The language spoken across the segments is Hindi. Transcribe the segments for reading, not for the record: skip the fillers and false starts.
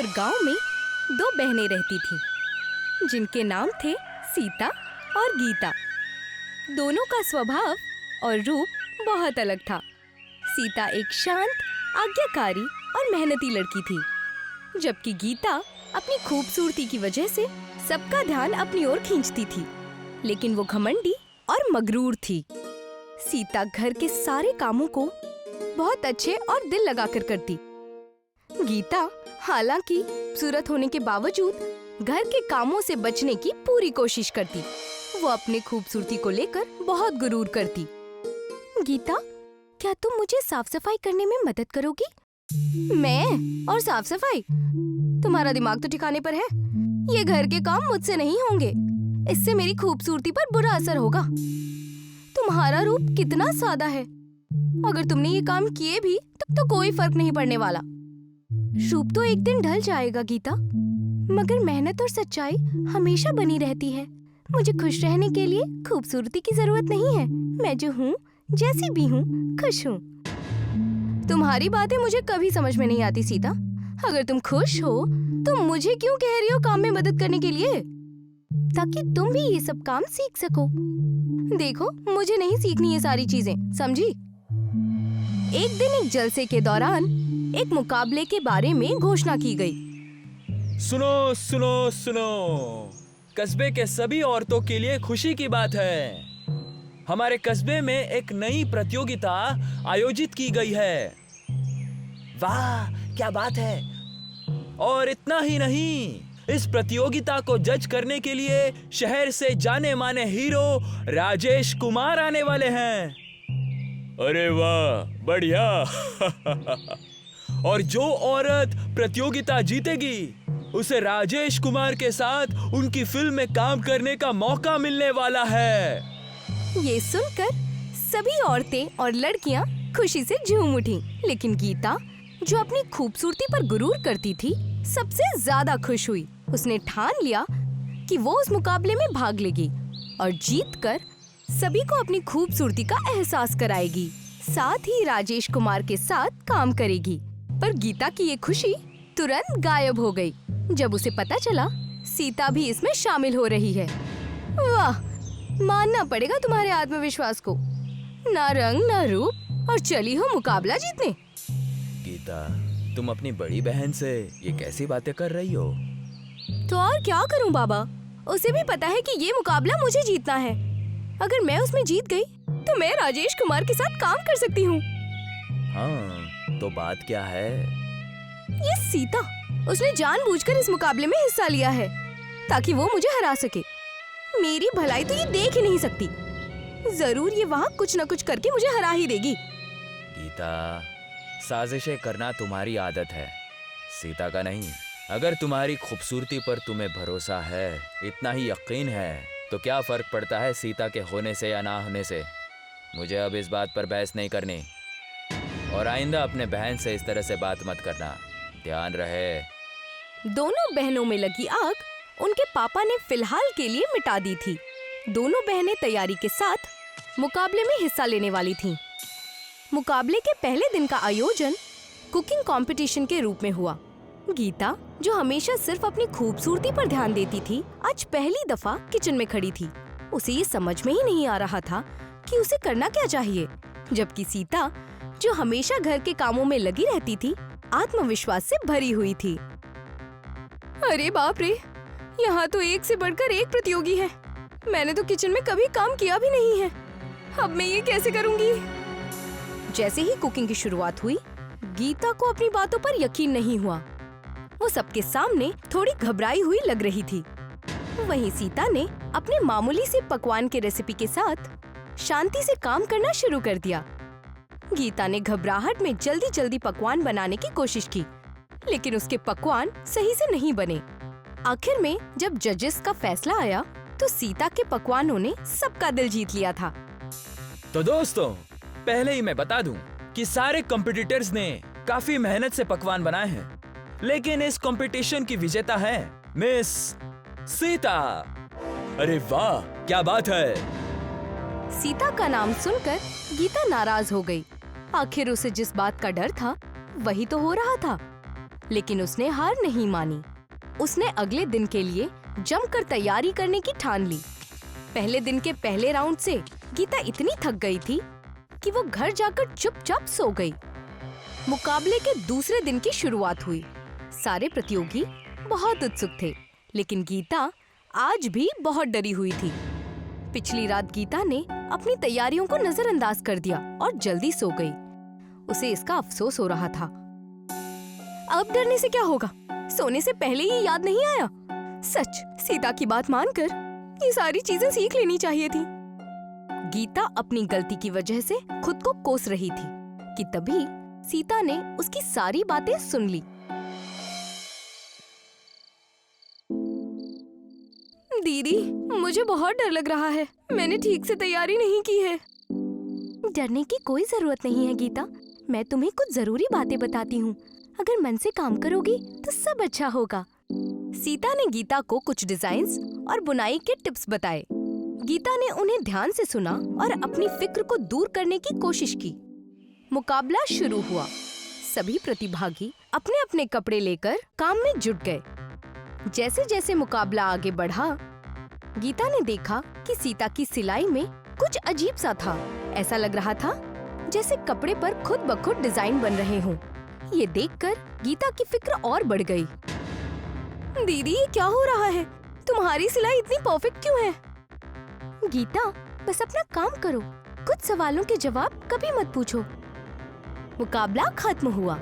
हस्तिनापुर गांव में दो बहनें रहती थीं, जिनके नाम थे सीता और गीता। दोनों का स्वभाव और रूप बहुत अलग था। सीता एक शांत, आज्ञाकारी और मेहनती लड़की थी, जबकि गीता अपनी खूबसूरती की वजह से सबका ध्यान अपनी ओर खींचती थी, लेकिन वो घमंडी और मगरूर थी। सीता घर के सारे कामों को बहुत अच्छे और दिल लगाकर करती। गीता हालांकि खूबसूरत होने के बावजूद घर के कामों से बचने की पूरी कोशिश करती। वो अपनी खूबसूरती को लेकर बहुत गुरूर करती। गीता, क्या तुम मुझे साफ सफाई करने में मदद करोगी? मैं? और साफ सफाई? तुम्हारा दिमाग तो ठिकाने पर है। ये घर के काम मुझसे नहीं होंगे। इससे मेरी खूबसूरती पर बुरा असर होगा। तुम्हारा रूप कितना सादा है। अगर तुमने ये काम किए भी तब तो कोई फर्क नहीं पड़ने वाला। रूप तो एक दिन ढल जाएगा गीता, मगर मेहनत और सच्चाई हमेशा बनी रहती है। मुझे खुश रहने के लिए खूबसूरती की जरूरत नहीं है। मैं जो हूँ, जैसी भी हूँ, खुश हूँ। तुम्हारी बातें मुझे कभी समझ में नहीं आती सीता। अगर तुम खुश हो तो मुझे क्यों कह रही हो काम में मदद करने के लिए? ताकि तुम भी ये सब काम सीख सको। देखो, मुझे नहीं सीखनी ये सारी चीजें, समझी? एक दिन एक जलसे के दौरान एक मुकाबले के बारे में घोषणा की गई। सुनो सुनो सुनो, कस्बे के सभी औरतों के लिए खुशी की बात है। हमारे कस्बे में एक नई प्रतियोगिता आयोजित की गई है। वाह, क्या बात है! और इतना ही नहीं, इस प्रतियोगिता को जज करने के लिए शहर से जाने माने हीरो राजेश कुमार आने वाले हैं। अरे वाह, बढ़िया! और जो औरत प्रतियोगिता जीतेगी, उसे राजेश कुमार के साथ उनकी फिल्म में काम करने का मौका मिलने वाला है। ये सुनकर सभी औरतें और लड़कियां खुशी से झूम उठी, लेकिन गीता, जो अपनी खूबसूरती पर गुरूर करती थी, सबसे ज्यादा खुश हुई। उसने ठान लिया कि वो उस मुकाबले में भाग लेगी और जीतकर सभी को अपनी खूबसूरती का एहसास कराएगी। साथ ही राजेश कुमार के साथ काम करेगी। पर गीता की ये खुशी तुरंत गायब हो गई जब उसे पता चला सीता भी इसमें शामिल हो रही है। वाह, मानना पड़ेगा तुम्हारे आत्मविश्वास को। ना रंग ना रूप, और चली हो मुकाबला जीतने। गीता, तुम अपनी बड़ी बहन से ये कैसी बातें कर रही हो? तो और क्या करूं बाबा, उसे भी पता है कि ये मुकाबला मुझे जीतना है। अगर मैं उसमें जीत गई तो मैं राजेश कुमार के साथ काम कर सकती हूँ। हाँ, तो बात क्या है? ये सीता, उसने जानबूझकर इस मुकाबले में हिस्सा लिया है ताकि वो मुझे हरा सके। मेरी भलाई तो ये देख ही नहीं सकती। जरूर ये वहाँ कुछ न कुछ करके मुझे हरा ही देगी। गीता, साजिशें करना तुम्हारी आदत है, सीता का नहीं। अगर तुम्हारी खूबसूरती पर तुम्हें भरोसा है, इतना ही यकीन है, तो क्या फर्क पड़ता है सीता के होने से या ना होने से? मुझे अब इस बात पर बहस नहीं करनी, और आइंदा अपने बहन से इस तरह से बात मत करना, ध्यान रहे। दोनों बहनों में लगी आग उनके पापा ने फिलहाल के लिए मिटा दी थी। दोनों बहनें तैयारी के साथ मुकाबले में हिस्सा लेने वाली थीं। मुकाबले के पहले दिन का आयोजन कुकिंग कंपटीशन के रूप में हुआ। गीता, जो हमेशा सिर्फ अपनी खूबसूरती पर ध्यान देती थी, आज पहली दफा किचन में खड़ी थी। उसे ये समझ में ही नहीं आ रहा था कि उसे करना क्या चाहिए, जबकि सीता, जो हमेशा घर के कामों में लगी रहती थी, आत्मविश्वास से भरी हुई थी। अरे बाप रे, यहाँ तो एक से बढ़कर एक प्रतियोगी है। मैंने तो किचन में कभी काम किया भी नहीं है। अब मैं ये कैसे करूँगी? जैसे ही कुकिंग की शुरुआत हुई, गीता को अपनी बातों पर यकीन नहीं हुआ। वो सबके सामने थोड़ी घबराई हुई लग रही थी। वहीं सीता ने अपने मामूली से पकवान के रेसिपी के साथ शांति से काम करना शुरू कर दिया। गीता ने घबराहट में जल्दी जल्दी पकवान बनाने की कोशिश की, लेकिन उसके पकवान सही से नहीं बने। आखिर में जब जजेस का फैसला आया तो सीता के पकवानों ने सबका दिल जीत लिया था। तो दोस्तों, पहले ही मैं बता दूं कि सारे कॉम्पिटिटर्स ने काफी मेहनत से पकवान बनाए हैं, लेकिन इस कंपटीशन की विजेता है मिस सीता। अरे वाह, क्या बात है! सीता का नाम सुनकर गीता नाराज हो गई। आखिर उसे जिस बात का डर था वही तो हो रहा था। लेकिन उसने हार नहीं मानी। उसने अगले दिन के लिए जमकर तैयारी करने की ठान ली। पहले दिन के पहले राउंड से गीता इतनी थक गई थी कि वो घर जाकर चुपचाप सो गई। मुकाबले के दूसरे दिन की शुरुआत हुई। सारे प्रतियोगी बहुत उत्सुक थे, लेकिन गीता आज भी बहुत डरी हुई थी। पिछली रात गीता ने अपनी तैयारियों को नजरअंदाज कर दिया और जल्दी सो गई। उसे इसका अफसोस हो रहा था। अब डरने से क्या होगा? सोने से पहले ही याद नहीं आया। सच, सीता की बात मानकर ये सारी चीजें सीख लेनी चाहिए थी। गीता अपनी गलती की वजह से खुद को कोस रही थी कि तभी सीता ने उसकी सारी बातें सुन ली। दीदी, मुझे बहुत डर लग रहा है। मैंने ठीक से तैयारी नहीं की है। डरने की कोई जरूरत नहीं है गीता। मैं तुम्हें कुछ जरूरी बातें बताती हूँ। अगर मन से काम करोगी तो सब अच्छा होगा। सीता ने गीता को कुछ डिजाइन्स और बुनाई के टिप्स बताए। गीता ने उन्हें ध्यान से सुना और अपनी फिक्र को दूर करने की कोशिश की। मुकाबला शुरू हुआ। सभी प्रतिभागी अपने अपने कपड़े लेकर काम में जुट गए। जैसे जैसे मुकाबला आगे बढ़ा, गीता ने देखा कि सीता की सिलाई में कुछ अजीब सा था। ऐसा लग रहा था जैसे कपड़े पर खुद ब खुद डिजाइन बन रहे हों। ये देखकर गीता की फिक्र और बढ़ गई। दीदी, ये क्या हो रहा है? तुम्हारी सिलाई इतनी परफेक्ट क्यों है? गीता, बस अपना काम करो। कुछ सवालों के जवाब कभी मत पूछो। मुकाबला खत्म हुआ।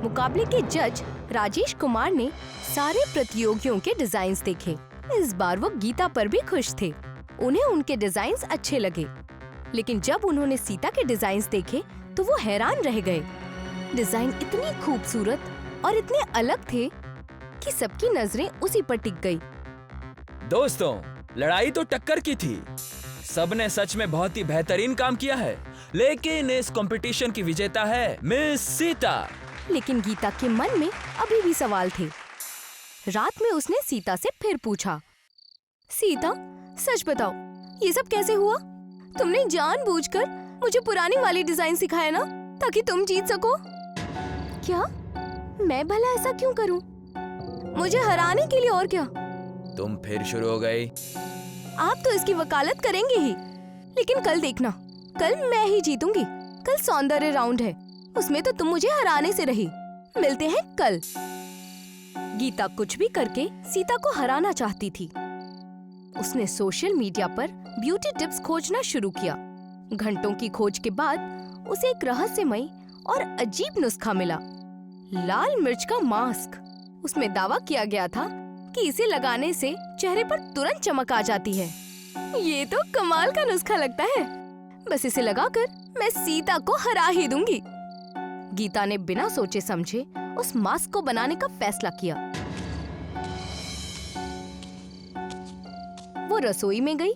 मुकाबले के जज राजेश कुमार ने सारे प्रतियोगियों के डिजाइन्स देखे। इस बार वो गीता पर भी खुश थे। उन्हें उनके डिजाइन्स अच्छे लगे, लेकिन जब उन्होंने सीता के डिजाइन्स देखे तो वो हैरान रह गए। डिजाइन इतनी खूबसूरत और इतने अलग थे कि सबकी नजरें उसी पर टिक गई। दोस्तों, लड़ाई तो टक्कर की थी। सबने सच में बहुत ही बेहतरीन काम किया है, लेकिन इस कंपटीशन की विजेता है मिस सीता। लेकिन गीता के मन में अभी भी सवाल थे। रात में उसने सीता से फिर पूछा, सीता, सच बताओ, ये सब कैसे हुआ? तुमने जानबूझकर मुझे पुरानी वाली डिजाइन सिखाया ना, ताकि तुम जीत सको? क्या? मैं भला ऐसा क्यों करूं? मुझे हराने के लिए, और क्या? तुम फिर शुरू हो गई। आप तो इसकी वकालत करेंगे ही, लेकिन कल देखना, कल मैं ही जीतूंगी। कल सौंदर्य राउंड है, उसमें तो तुम मुझे हराने से रही। मिलते हैं कल। गीता कुछ भी करके सीता को हराना चाहती थी। उसने सोशल मीडिया पर ब्यूटी टिप्स खोजना शुरू किया। घंटों की खोज के बाद उसे एक रहस्यमयी और अजीब नुस्खा मिला, लाल मिर्च का मास्क। उसमें दावा किया गया था कि इसे लगाने से चेहरे पर तुरंत चमक आ जाती है। ये तो कमाल का नुस्खा लगता है। बस इसे लगाकर मैं सीता को हरा ही दूंगी। गीता ने बिना सोचे समझे उस मास्क को बनाने का फैसला किया। वो रसोई में गई।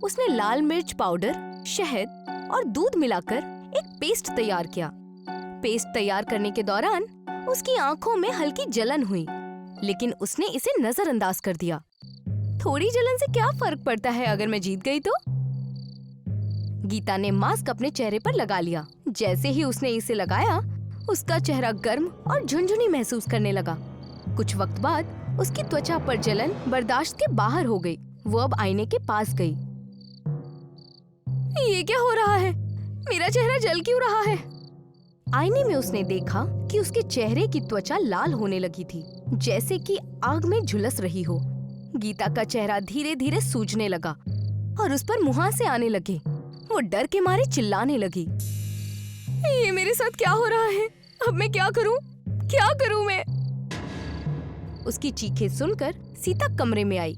उसने लाल मिर्च पाउडर, शहद और दूध मिलाकर एक पेस्ट तैयार किया। पेस्ट तैयार करने के दौरान उसकी आंखों में हल्की जलन हुई, लेकिन उसने इसे नजरअंदाज कर दिया। थोड़ी जलन से क्या फर्क पड़ता है अगर मैं जीत गई तो? गीता ने मास्क अपने चेहरे पर लगा लिया। जैसे ही उसने इसे लगाया, उसका चेहरा गर्म और झुनझुनी महसूस करने लगा। कुछ वक्त बाद उसकी त्वचा पर जलन बर्दाश्त के बाहर हो गई। वो अब आईने के पास गई। ये क्या हो रहा है? मेरा चेहरा जल क्यों रहा है? आईने में उसने देखा कि उसके चेहरे की त्वचा लाल होने लगी थी, जैसे कि आग में झुलस रही हो। गीता का चेहरा धीरे धीरे सूजने लगा और उस पर मुहासे आने लगे। वो डर के मारे चिल्लाने लगी। ये मेरे साथ क्या हो रहा है? अब मैं क्या करूं? क्या करूं मैं? उसकी चीखें सुनकर सीता कमरे में आई।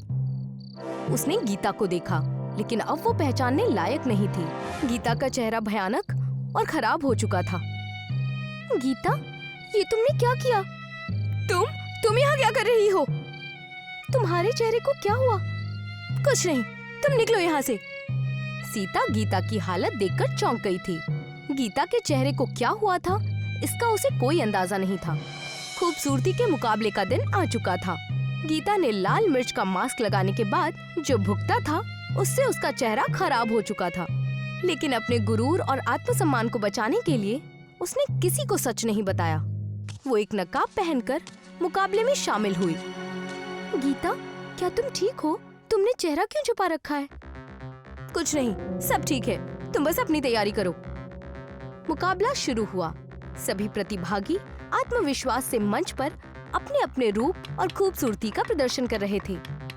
उसने गीता को देखा, लेकिन अब वो पहचानने लायक नहीं थी। गीता का चेहरा भयानक और हो चुका था। गीता, ये तुमने क्या किया? तुम यहाँ क्या कर रही हो? तुम्हारे चेहरे को क्या हुआ? कुछ नहीं, तुम निकलो यहाँ से। सीता गीता की हालत देखकर चौंक गई थी। गीता के चेहरे को क्या हुआ था, इसका उसे कोई अंदाजा नहीं था। खूबसूरती के मुकाबले का दिन आ चुका था। गीता ने लाल मिर्च का मास्क लगाने के बाद जो भुगता था, उससे उसका चेहरा खराब हो चुका था। लेकिन अपने गुरूर और आत्मसम्मान को बचाने के लिए उसने किसी को सच नहीं बताया। वो एक नकाब पहनकर मुकाबले में शामिल हुई। गीता, क्या तुम ठीक हो? तुमने चेहरा क्यों छुपा रखा है? कुछ नहीं, सब ठीक है, तुम बस अपनी तैयारी करो। मुकाबला शुरू हुआ। सभी प्रतिभागी आत्मविश्वास से मंच पर अपने अपने रूप और खूबसूरती का प्रदर्शन कर रहे थे।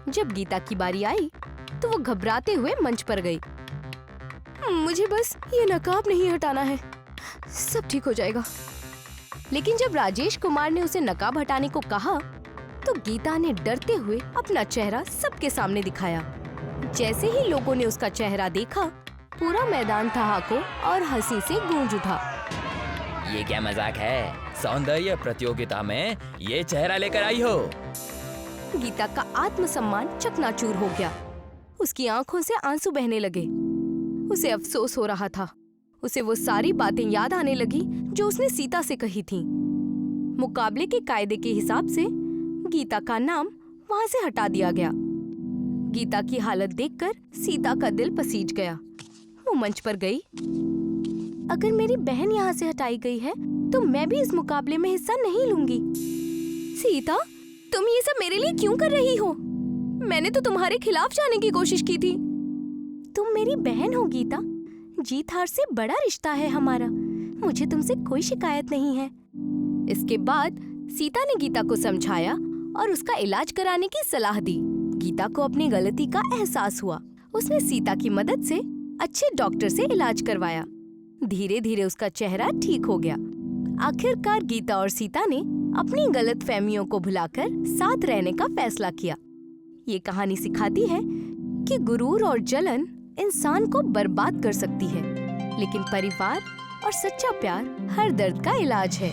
जब गीता की बारी आई तो वो घबराते हुए मंच पर गई। मुझे बस ये नकाब नहीं हटाना है, सब ठीक हो जाएगा। लेकिन जब राजेश कुमार ने उसे नकाब हटाने को कहा तो गीता ने डरते हुए अपना चेहरा सबके सामने दिखाया। जैसे ही लोगों ने उसका चेहरा देखा, पूरा मैदान ठहाकों और हंसी से गूंज उठा। ये क्या मजाक है? सौंदर्य प्रतियोगिता में ये चेहरा लेकर आई हो? गीता का आत्मसम्मान चकनाचूर हो गया। उसकी आंखों से आंसू बहने लगे। उसे अफसोस हो रहा था। उसे वो सारी बातें याद आने लगी जो उसने सीता से कही थीं। मुकाबले के कायदे के हिसाब से गीता का नाम वहां से हटा दिया गया। गीता की हालत देखकर सीता का दिल पसीज गया। वो मंच पर गई। अगर मेरी बहन यहाँ से हटाई गई है तो मैं भी इस मुकाबले में हिस्सा नहीं लूंगी। सीता, तुम ये सब मेरे लिए क्यों कर रही हो? मैंने तो तुम्हारे खिलाफ जाने की कोशिश की थी। तुम मेरी बहन हो गीता। जीत हार से बड़ा रिश्ता है हमारा। मुझे तुमसे कोई शिकायत नहीं है। इसके बाद सीता ने गीता को समझाया और उसका इलाज कराने की सलाह दी। गीता को अपनी गलती का एहसास हुआ। उसने सीता की मदद से अच्छे डॉक्टर से इलाज करवाया। धीरे धीरे उसका चेहरा ठीक हो गया। आखिरकार गीता और सीता ने अपनी गलतफहमियों को भुलाकर साथ रहने का फैसला किया। ये कहानी सिखाती है कि गुरूर और जलन इंसान को बर्बाद कर सकती है, लेकिन परिवार और सच्चा प्यार हर दर्द का इलाज है।